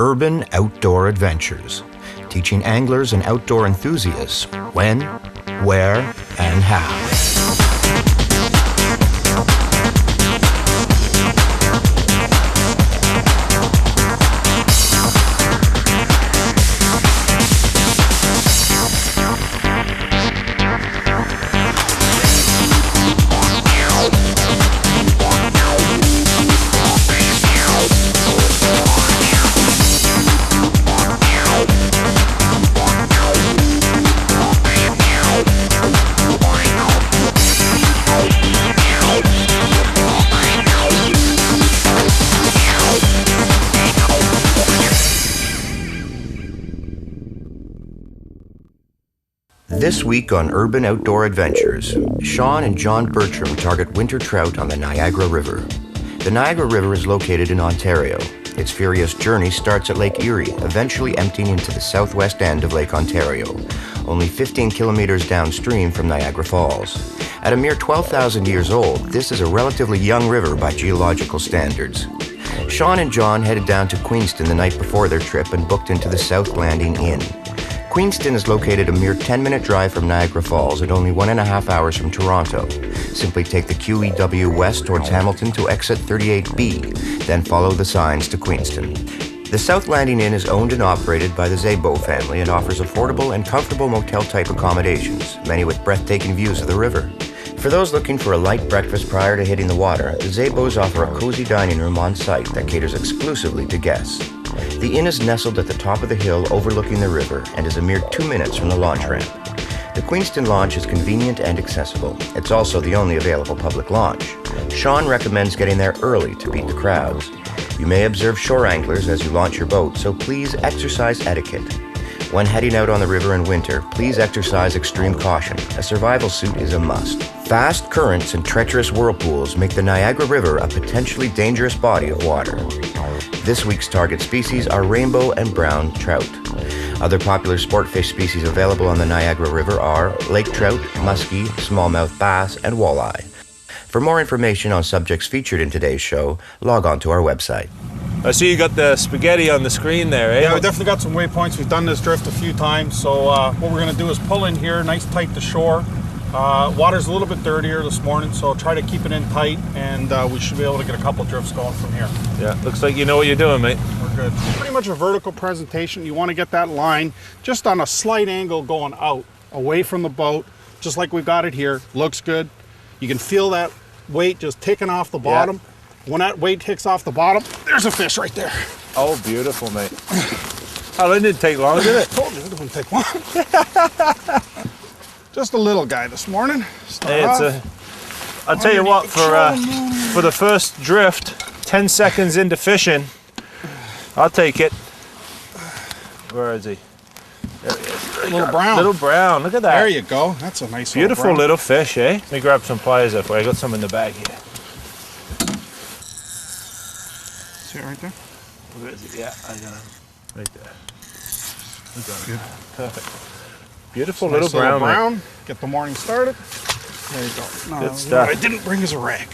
Urban Outdoor Adventures, teaching anglers and outdoor enthusiasts when, where, and how. This week on Urban Outdoor Adventures, Shaun and John Bertram target winter trout on the Niagara River. The Niagara River is located in Ontario. Its furious journey starts at Lake Erie, eventually emptying into the southwest end of Lake Ontario, only 15 kilometers downstream from Niagara Falls. At a mere 12,000 years old, this is a relatively young river by geological standards. Shaun and John headed down to Queenston the night before their trip and booked into the South Landing Inn. Queenston is located a mere 10-minute drive from Niagara Falls and only 1.5 hours from Toronto. Simply take the QEW west towards Hamilton to exit 38B, then follow the signs to Queenston. The South Landing Inn is owned and operated by the Szabo family and offers affordable and comfortable motel-type accommodations, many with breathtaking views of the river. For those looking for a light breakfast prior to hitting the water, the Szabos offer a cozy dining room on site that caters exclusively to guests. The inn is nestled at the top of the hill overlooking the river and is a mere 2 minutes from the launch ramp. The Queenston launch is convenient and accessible. It's also the only available public launch. Shaun recommends getting there early to beat the crowds. You may observe shore anglers as you launch your boat, so please exercise etiquette. When heading out on the river in winter, please exercise extreme caution. A survival suit is a must. Fast currents and treacherous whirlpools make the Niagara River a potentially dangerous body of water. This week's target species are rainbow and brown trout. Other popular sport fish species available on the Niagara River are lake trout, muskie, smallmouth bass, and walleye. For more information on subjects featured in today's show, log on to our website. I see you got the spaghetti on the screen there, eh? Yeah, we definitely got some waypoints. We've done this drift a few times, so what we're going to do is pull in here, nice tight to shore. Water's a little bit dirtier this morning, so try to keep it in tight, and we should be able to get a couple drifts going from here. Yeah, looks like you know what you're doing, mate. We're good. Pretty much a vertical presentation. You want to get that line just on a slight angle going out, away from the boat, just like we've got it here. Looks good. You can feel that weight just ticking off the bottom. Yeah. When that weight ticks off the bottom, there's a fish right there. Oh, beautiful, mate. Oh, that didn't take long, did it? I told you it didn't take long. Just a little guy this morning. Hey, I'll tell you what, for the first drift, 10 seconds into fishing, I'll take it. Where is he? There he is. Little brown. Little brown, look at that. There you go. That's a nice beautiful little fish, eh? Let me grab some pliers there for you. I got some in the bag here. See it right there? Where is it? Yeah, I got him. Right there. Good. Perfect. Beautiful nice little brown. Get the morning started. There you go. No, good stuff. What I didn't bring is a rag.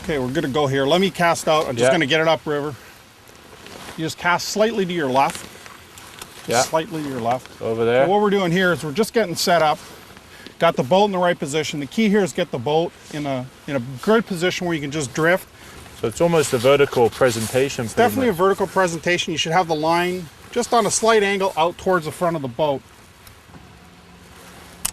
Okay, we're good to go here. Let me cast out. I'm just going to get it upriver. You just cast slightly to your left. Slightly to your left. Over there. So what we're doing here is we're just getting set up. Got the boat in the right position. The key here is get the boat in a good position where you can just drift. So it's almost a vertical presentation. It's definitely a vertical presentation. You should have the line just on a slight angle out towards the front of the boat.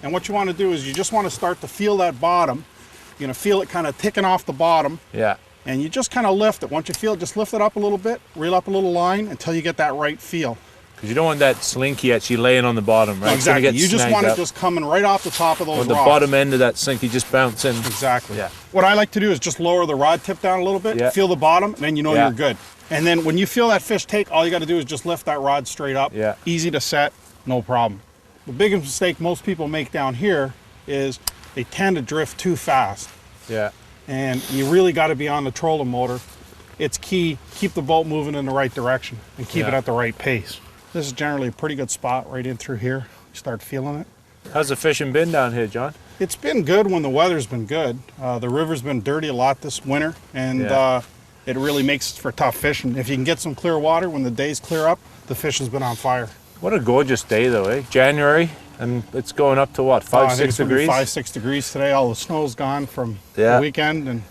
And what you want to do is you just want to start to feel that bottom. You're going to feel it kind of ticking off the bottom. Yeah. And you just kind of lift it. Once you feel it, just lift it up a little bit, reel up a little line until you get that right feel. Because you don't want that slinky actually laying on the bottom, right? No, exactly. You just want it just coming right off the top of those rocks. rocks. The bottom end of that slinky just bouncing. Exactly. Yeah. What I like to do is just lower the rod tip down a little bit, feel the bottom, and then you know you're good. And then when you feel that fish take, all you got to do is just lift that rod straight up. Yeah. Easy to set, no problem. The biggest mistake most people make down here is they tend to drift too fast. Yeah. And you really got to be on the trolling motor. It's key. Keep the boat moving in the right direction and keep it at the right pace. This is generally a pretty good spot right in through here. You start feeling it. How's the fishing been down here, John? It's been good when the weather's been good. The river's been dirty a lot this winter, and it really makes for tough fishing. If you can get some clear water when the days clear up, the fish has been on fire. What a gorgeous day though, eh? January, and it's going up to what, 5, 6 degrees? 5, 6 degrees today. All the snow's gone from Yeah. the weekend. And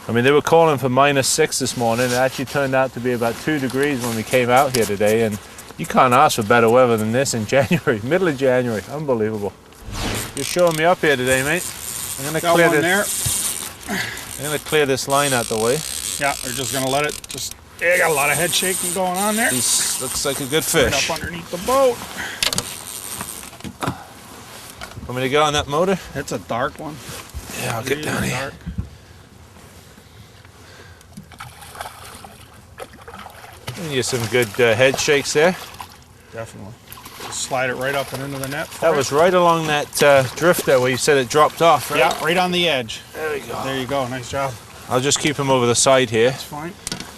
I mean, they were calling for -6 this morning. It actually turned out to be about 2 degrees when we came out here today, and you can't ask for better weather than this in January, middle of January. Unbelievable. You're showing me up here today, mate. I'm gonna got clear one this. there. I'm gonna clear this line out the way. Yeah, they're just gonna let it just. Yeah, got a lot of head shaking going on there. This looks like a good Right fish. up underneath the boat. Want me to get on that motor? It's a dark one. Yeah, I'll get down Really here. dark. Giving you some good head shakes there. Definitely. Just slide it right up and into the net. That was right along that drift there where you said it dropped off, right? Yeah, right on the edge. There we go. There you go. Nice job. I'll just keep him over the side here. That's fine.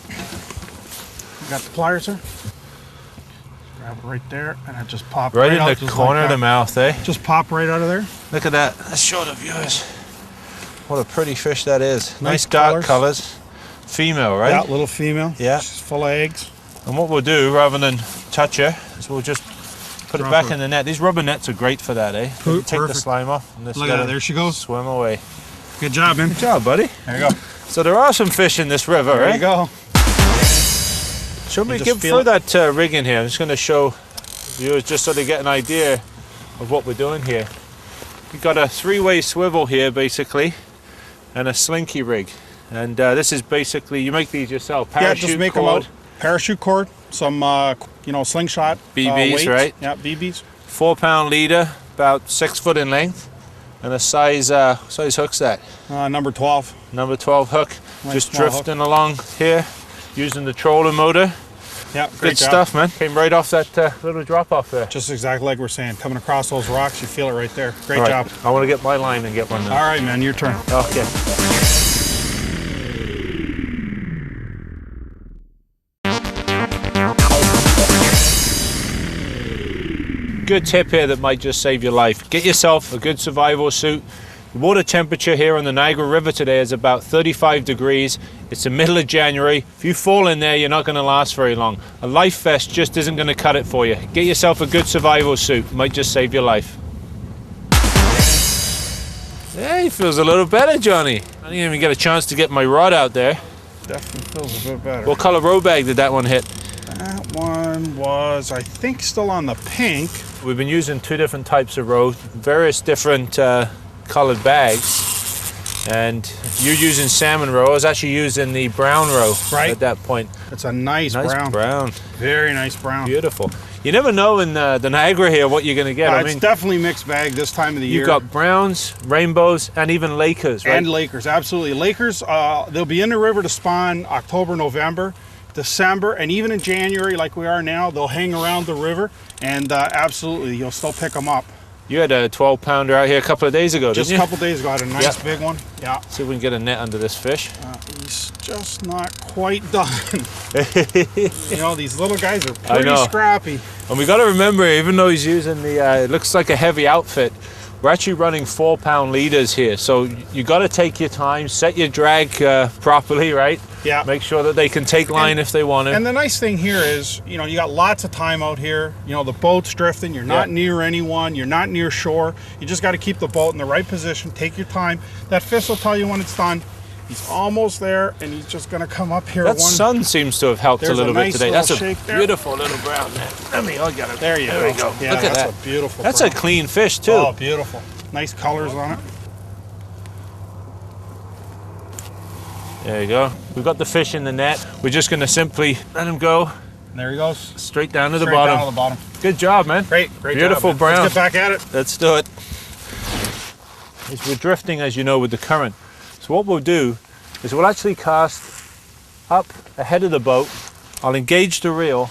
You got the pliers, sir? Grab it right there, and it just popped Right out in the just corner like of the that. mouth, eh? Just pop right out of there. Look at that. Let's show the viewers. What a pretty fish that is. Nice Nice dark colors. colors. Female, right? Yeah, little female. Yeah. She's full of eggs. And what we'll do, rather than touch her, is we'll just put it Drop back her. in the net. These rubber nets are great for that, eh? You take the Perfect. slime off and just Look let at it that. There she goes. swim away. Good job, man. Good job, buddy. There you go. So there are some fish in this river, There right? you go. Show me, You just throw feel that rig in here. I'm just going to show viewers just so they get an idea of what we're doing here. We've got a 3-way swivel here, basically, and a slinky rig. And this is basically, you make these yourself. Yeah, Parachute just make them cord, out. Parachute cord, some, slingshot. BBs, weights. right? Yeah, BBs. 4-pound leader, about 6 foot in length, and a size hook's that? Number 12. Number 12 hook. Nice Just small drifting along here, using the trolling motor. Yeah, Good great job. stuff, man. Came right off that little drop off there. Just exactly like we're saying. Coming across those rocks, you feel it right there. Great All right, job. I want to get my line and get one now. All right, man, your turn. Okay. Good tip here that might just save your life. Get yourself a good survival suit. The water temperature here on the Niagara River today is about 35 degrees. It's the middle of January. If you fall in there, you're not going to last very long. A life vest just isn't going to cut it for you. Get yourself a good survival suit. Might just save your life. Yeah, he feels a little better, Johnny. I didn't even get a chance to get my rod out there. Definitely feels a bit better. What color row bag did that one hit? That one was, I think, still on the pink. We've been using 2 different types of row, various different colored bags, and you're using salmon row. I was actually using the brown row Right. at that point. It's a nice brown. Very nice brown. Beautiful. You never know in the Niagara here what you're going to get. I It's mean, definitely mixed bag this time of the year. you've got browns, rainbows, and even Lakers, right? And Lakers, absolutely. Lakers, they'll be in the river to spawn October, November, December, and even in January, like we are now, they'll hang around the river, and absolutely, you'll still pick them up. You had a 12-pounder out here a couple of days ago, Just a didn't you? couple days ago, I had a nice Yeah. big one. Yeah, See if we can get a net under this fish. he's just not quite done. You know, these little guys are I pretty know. scrappy. And we got to remember, even though he's using the, it looks like a heavy outfit, we're actually running 4-pound leaders here. So you got to take your time, set your drag properly, right? Yeah. Make sure that they can take line if they want to. And the nice thing here is, you know, you got lots of time out here. You know, the boat's drifting. You're not Yeah. near anyone. You're not near shore. You just got to keep the boat in the right position. Take your time. That fish will tell you when it's done. He's almost there, and he's just going to come up here. That sun seems to have helped a There's a little nice bit today. little That's a shake there. beautiful little brown net. I'll get it. There There we go. Yeah, Look at that's that. a beautiful. That's brown. a clean fish too. Oh, beautiful. Nice colors on it. There you go. We've got the fish in the net. We're just going to simply let him go There he goes. straight down to the Straight bottom. down to the bottom. Good job, man. Great Beautiful job, man. brown. Let's get back at it. Let's do it. As we're drifting, as you know, with the current. So what we'll do is we'll actually cast up ahead of the boat. I'll engage the reel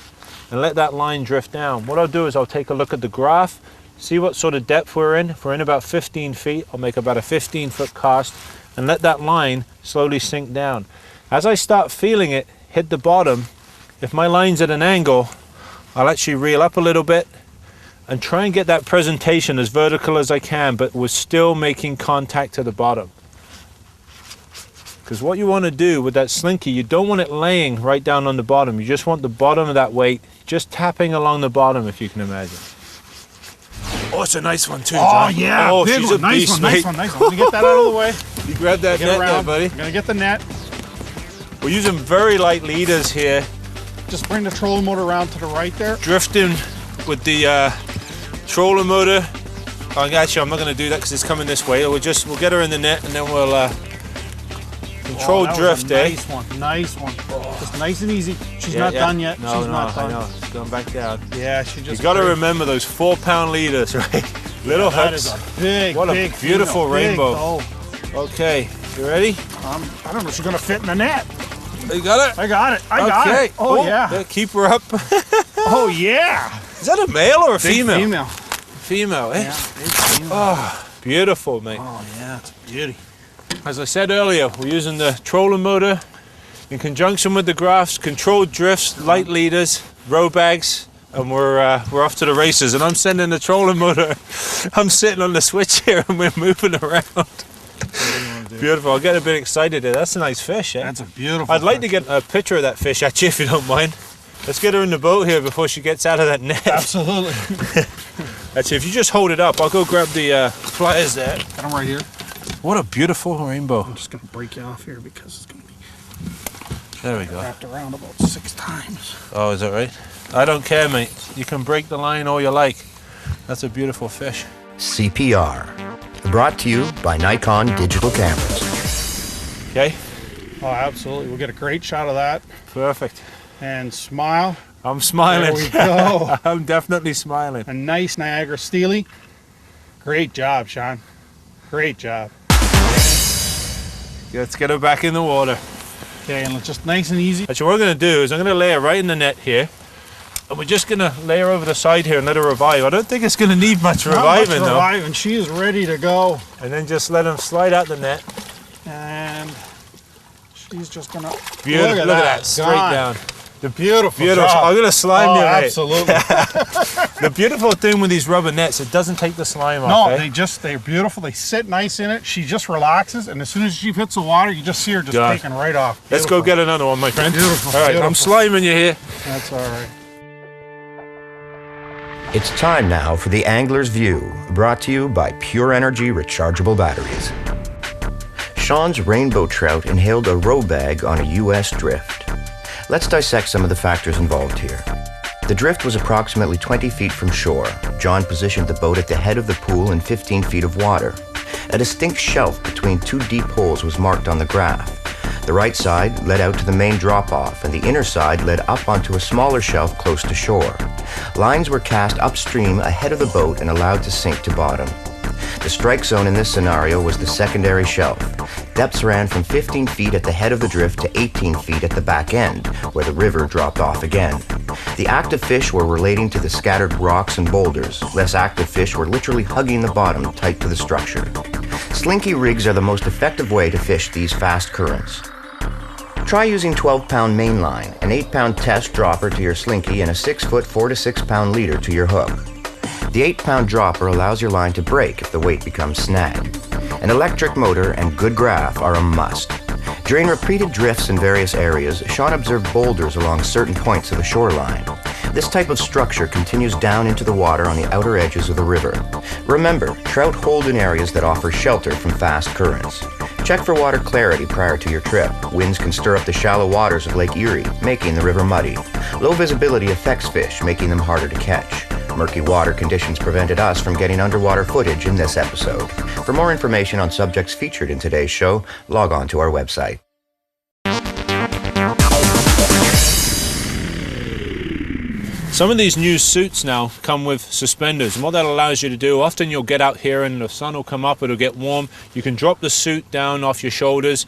and let that line drift down. What I'll do is I'll take a look at the graph, see what sort of depth we're in. If we're in about 15 feet, I'll make about a 15-foot cast and let that line slowly sink down. As I start feeling it hit the bottom, if my line's at an angle, I'll actually reel up a little bit and try and get that presentation as vertical as I can, but we're still making contact to the bottom. Because what you want to do with that slinky, you don't want it laying right down on the bottom. You just want the bottom of that weight just tapping along the bottom, if you can imagine. Oh, it's a nice one too, John. Oh yeah, oh, big she's one. a Nice beast, one, mate. nice one, nice one. Let me get that out of the way. You grab that net there, buddy. I'm gonna get the net. We're using very light leaders here. Just bring the trolling motor around to the right there. Drifting with the trolling motor. Oh, actually, I'm not going to do that because it's coming this way. We'll get her in the net and then we'll control that drift. Was a nice one, nice one. Just nice and easy. She's not done yet. No, She's not done. I know. She's going back down. Yeah, she just. You got to remember those 4-pound leaders, right? Little that hooks. is a big, what a big beautiful female. rainbow. Big, Okay, you ready? I don't know if she's gonna fit in the net. You got it? I got it. I got it. Oh yeah. Keep her up. Oh yeah. Is that a male or a Big female? female. Female, eh? Yeah, big female. Oh, beautiful, mate. Oh yeah, it's a beauty. As I said earlier, we're using the trolling motor in conjunction with the graphs, controlled drifts, light leaders, row bags, and we're off to the races. And I'm sending the trolling motor. I'm sitting on the switch here and we're moving around. Beautiful. I'll get a bit excited there. That's a nice fish, eh? That's a beautiful I'd like fish. to get a picture of that fish, actually, if you don't mind. Let's get her in the boat here before she gets out of that net. Absolutely. Actually, if you just hold it up, I'll go grab the pliers there. Got them right here. What a beautiful rainbow. I'm just gonna break you off here because it's gonna be There we go. wrapped around about 6 times. Oh, is that right? I don't care, mate. You can break the line all you like. That's a beautiful fish. CPR. Brought to you by Nikon Digital Cameras. Okay? Oh, absolutely. We'll get a great shot of that. Perfect. And smile. I'm smiling. There we go. I'm definitely smiling. A nice Niagara Steely. Great job, Shaun. Great job. Let's get her back in the water. Okay, and it's just nice and easy. Actually, what I'm going to do is I'm going to lay her right in the net here. And we're just going to lay her over the side here and let her revive. I don't think it's going to need much reviving, though. Reviving. She is ready to go. And then just let them slide out the net. And she's just going to... Beautiful. Look at that. Straight down. The beautiful Beautiful. job. I'm going to slime you, mate. Absolutely. The beautiful thing with these rubber nets, it doesn't take the slime off. No, eh? they're beautiful. They sit nice in it. She just relaxes, and as soon as she hits the water, you just see her just God. taking right off. Let's go get another one, my friend. Beautiful. All right, Beautiful. I'm sliming you here. That's all right. It's time now for the Angler's View, brought to you by Pure Energy Rechargeable Batteries. Shaun's rainbow trout inhaled a row bag on a U.S. drift. Let's dissect some of the factors involved here. The drift was approximately 20 feet from shore. John positioned the boat at the head of the pool in 15 feet of water. A distinct shelf between 2 deep holes was marked on the graph. The right side led out to the main drop-off, and the inner side led up onto a smaller shelf close to shore. Lines were cast upstream ahead of the boat and allowed to sink to bottom. The strike zone in this scenario was the secondary shelf. Depths ran from 15 feet at the head of the drift to 18 feet at the back end, where the river dropped off again. The active fish were relating to the scattered rocks and boulders. Less active fish were literally hugging the bottom tight to the structure. Slinky rigs are the most effective way to fish these fast currents. Try using 12-pound mainline, an 8-pound test dropper to your slinky, and a 6-foot 4 to 6-pound leader to your hook. The 8-pound dropper allows your line to break if the weight becomes snagged. An electric motor and good graph are a must. During repeated drifts in various areas, Shaun observed boulders along certain points of the shoreline. This type of structure continues down into the water on the outer edges of the river. Remember, trout hold in areas that offer shelter from fast currents. Check for water clarity prior to your trip. Winds can stir up the shallow waters of Lake Erie, making the river muddy. Low visibility affects fish, making them harder to catch. Murky water conditions prevented us from getting underwater footage in this episode. For more information on subjects featured in today's show, log on to our website. Some of these new suits now come with suspenders, and what that allows you to do, often you'll get out here and the sun will come up, it'll get warm, you can drop the suit down off your shoulders,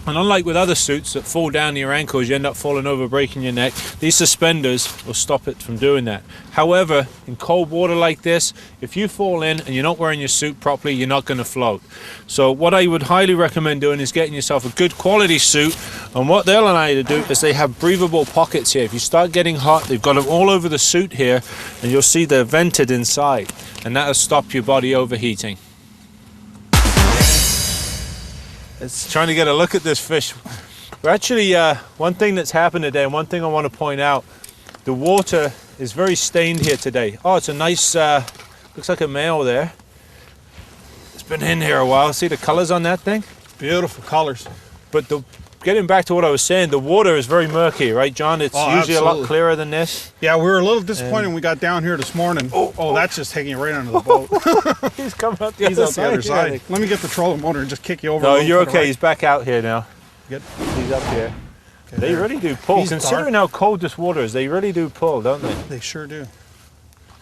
and unlike with other suits that fall down to your ankles, you end up falling over, breaking your neck, these suspenders will stop it from doing that. However, in cold water like this, if you fall in and you're not wearing your suit properly, you're not going to float. So what I would highly recommend doing is getting yourself a good quality suit, and what they'll allow you to do is they have breathable pockets here. If you start getting hot, they've got them all over the suit here, and you'll see they're vented inside, and that'll stop your body overheating. It's trying to get a look at this fish. We're actually, one thing that's happened today, and one thing I want to point out, the water is very stained here today. Oh, it's a nice, looks like a male there. It's been in here a while. See the colors on that thing? Beautiful colors. But getting back to what I was saying, the water is very murky, right, John? It's usually a lot clearer than this. Yeah, we were a little disappointed when we got down here this morning. Oh, that's just taking you right under the boat. He's coming up the He's other out the other side. Let me get the trolling motor and just kick you over. No, you're okay. Right. He's back out here now. Good. He's up here. Okay, they really do pull. He's Considering how cold this water is, they really do pull, don't they? They sure do.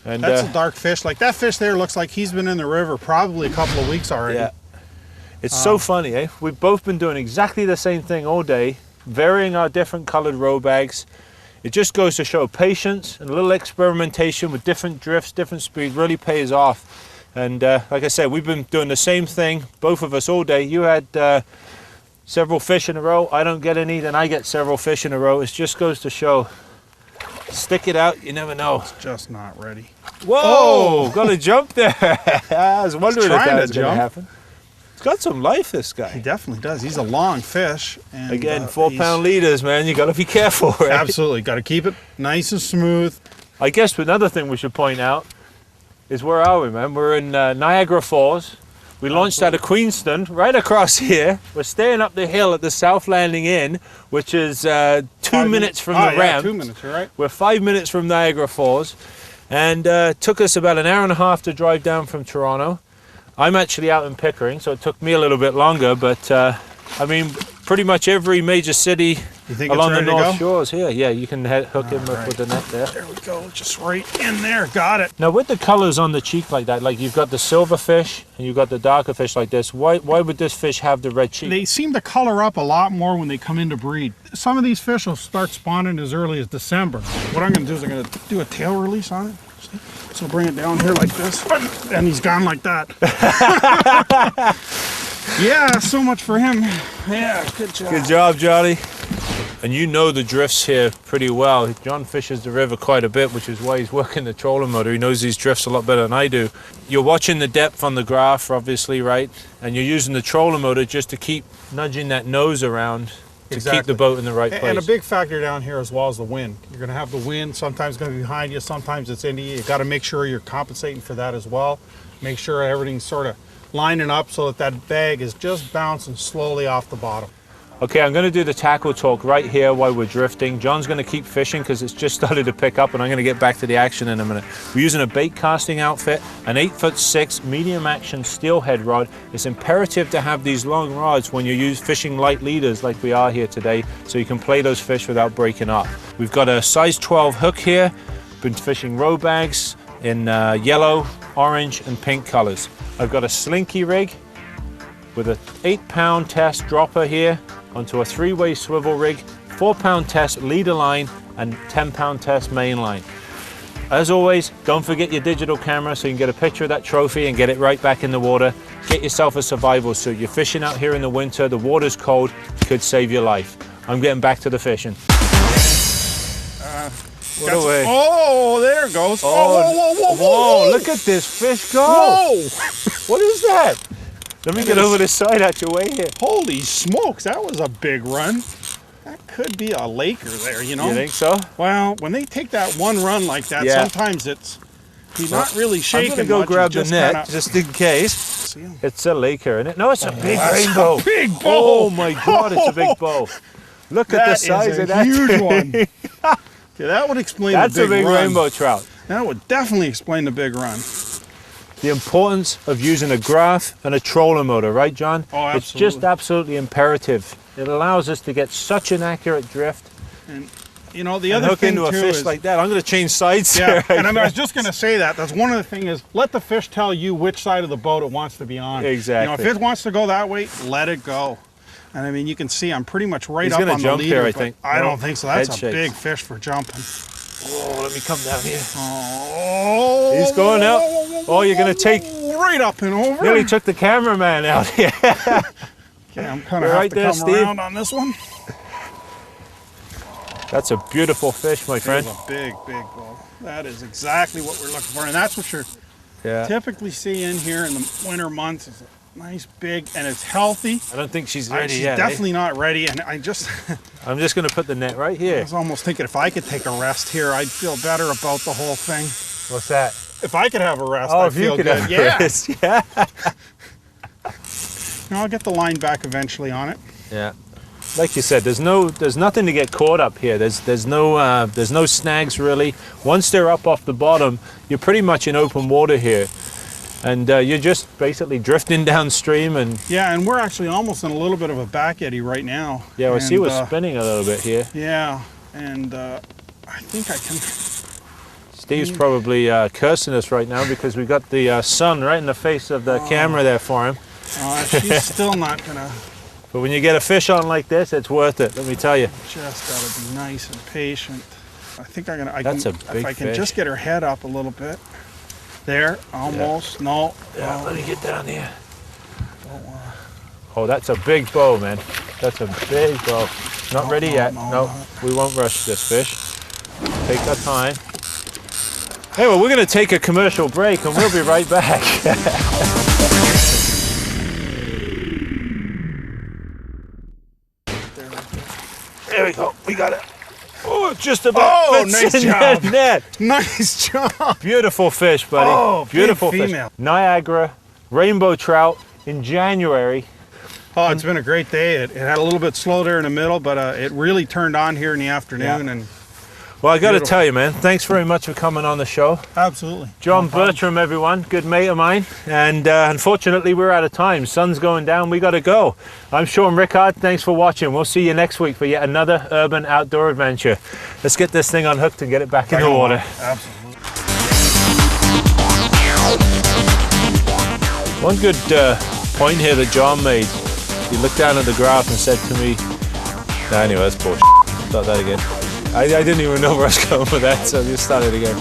And that's a dark fish. Like that fish there looks like he's been in the river probably a couple of weeks already. Yeah. It's so funny, eh? We've both been doing exactly the same thing all day, varying our different colored row bags. It just goes to show patience and a little experimentation with different drifts, different speeds really pays off. And like I said, we've been doing the same thing, both of us all day. You had several fish in a row. I don't get any, then I get several fish in a row. It just goes to show, stick it out, you never know. It's just not ready. Whoa, oh. Got a jump there. I was wondering if that was going to happen. He's got some life, this guy. He definitely does. He's a long fish. And, again, 4-pound leaders, man. You got to be careful, right? Absolutely. Got to keep it nice and smooth. I guess another thing we should point out is where are we, man? We're in Niagara Falls. We launched out of Queenston, right across here. We're staying up the hill at the South Landing Inn, which is 2 minutes from the ramp. 2 minutes, you're right. We're 5 minutes from Niagara Falls. And took us about an hour and a half to drive down from Toronto. I'm actually out in Pickering, so it took me a little bit longer, but I mean, pretty much every major city along the North Shores here. Yeah, you can hook him up with the net there. There we go, just right in there, got it. Now with the colors on the cheek like that, like you've got the silver fish and you've got the darker fish like this, why would this fish have the red cheek? They seem to color up a lot more when they come in to breed. Some of these fish will start spawning as early as December. What I'm gonna do is I'm gonna do a tail release on it. So bring it down here like this, and he's gone like that. Yeah, so much for him. Yeah, good job. Good job, Johnny. And you know the drifts here pretty well. John fishes the river quite a bit, which is why he's working the trolling motor. He knows these drifts a lot better than I do. You're watching the depth on the graph, obviously, right? And you're using the trolling motor just to keep nudging that nose around to keep the boat in the right place. And a big factor down here as well is the wind. You're going to have the wind, sometimes going to be behind you, sometimes it's into you. You've got to make sure you're compensating for that as well. Make sure everything's sort of lining up so that that bag is just bouncing slowly off the bottom. Okay, I'm going to do the tackle talk right here while we're drifting. John's going to keep fishing because it's just started to pick up, and I'm going to get back to the action in a minute. We're using a bait casting outfit, an 8'6" medium action steelhead rod. It's imperative to have these long rods when you're fishing light leaders like we are here today, so you can play those fish without breaking up. We've got a size 12 hook here. Been fishing row bags in yellow, orange, and pink colors. I've got a slinky rig with a 8-pound test dropper here onto a 3-way swivel rig, 4-pound test leader line, and 10-pound test main line. As always, don't forget your digital camera so you can get a picture of that trophy and get it right back in the water. Get yourself a survival suit. You're fishing out here in the winter, the water's cold, could save your life. I'm getting back to the fishing. Oh, there it goes. Oh, whoa, look at this fish go. Whoa. What is that? Let me get over this side out your way here. Holy smokes, that was a big run. That could be a laker there, you know? You think so? Well, when they take that one run like that, sometimes he's not really shaking. I'm going to go grab the net just in case. It's a laker, isn't it? No, it's a big rainbow. Big bow. Oh my God, it's a big bow. Look at the size of that. Huge one. Okay, that would explain the big run. That's a big rainbow trout. That would definitely explain the big run. The importance of using a graph and a trolling motor, right, John? Oh, absolutely. It's just absolutely imperative. It allows us to get such an accurate drift. And you know, the other hook thing into a too fish is, like that. I'm going to change sides yeah, here. and I was just going to say that. That's one of the things is let the fish tell you which side of the boat it wants to be on. Exactly. You know, if it wants to go that way, let it go. And I mean, you can see I'm pretty much right up on the leader. He's going to jump here, I think. I don't think so. That's a big fish for jumping. Oh, let me come down here. Oh, he's going out. Oh, you're going to take right up and over. Nearly took the cameraman out here. Okay, I'm kind of have to come around on this one. That's a beautiful fish, my friend. That's a big, big bull. That is exactly what we're looking for, and that's what you're typically see in here in the winter months. Is Nice big, and it's healthy. I don't think she's She's ready yet. definitely not ready, and I just I'm just going to put the net right here. I was almost thinking if I could take a rest here, I'd feel better about the whole thing. What's that? If I could have a rest, Oh, I'd if you feel could good. have Yeah. this. Yeah. I'll get the line back eventually on it. Yeah. Like you said, there's nothing to get caught up here. There's no snags really. Once they're up off the bottom, you're pretty much in open water here, and you're just basically drifting downstream. And Yeah, and we're actually almost in a little bit of a back eddy right now. yeah, I see And, we're spinning a little bit here. Yeah, and I think I can. Steve's probably cursing us right now because we got the sun right in the face of the camera there for him. She's still not gonna. But when you get a fish on like this, it's worth it. Let me tell you. Just gotta be nice and patient. I think I'm gonna. That's a big If I can fish. just get her head up a little bit. There, almost. No. Yeah, no. let me get down here. Don't wanna- Oh, that's a big bow, man. That's a big bow. Not No, ready no, yet. no, No, no. we won't rush this fish. Take our time. Hey, well, we're going to take a commercial break and we'll be right back. There we go. We got it. Oh, just about Oh, fits nice in job. that net. Nice job. Beautiful fish, buddy. Oh, big beautiful female. fish. Niagara rainbow trout in January. Oh, it's been a great day. It had a little bit slow there in the middle, but it really turned on here in the afternoon. Yeah. And Well, I got to Beautiful. tell you, man, thanks very much for coming on the show. absolutely. John No problem. Bertram, everyone, good mate of mine. And unfortunately, we're out of time. Sun's going down, we got to go. I'm Shaun Rickard. Thanks for watching. We'll see you next week for yet another urban outdoor adventure. Let's get this thing unhooked and get it back in the water. Absolutely. One good point here that John made. He looked down at the graph and said to me, no, anyway, that's bullshit. Start that again. I didn't even know where I was going with that, so just start it again.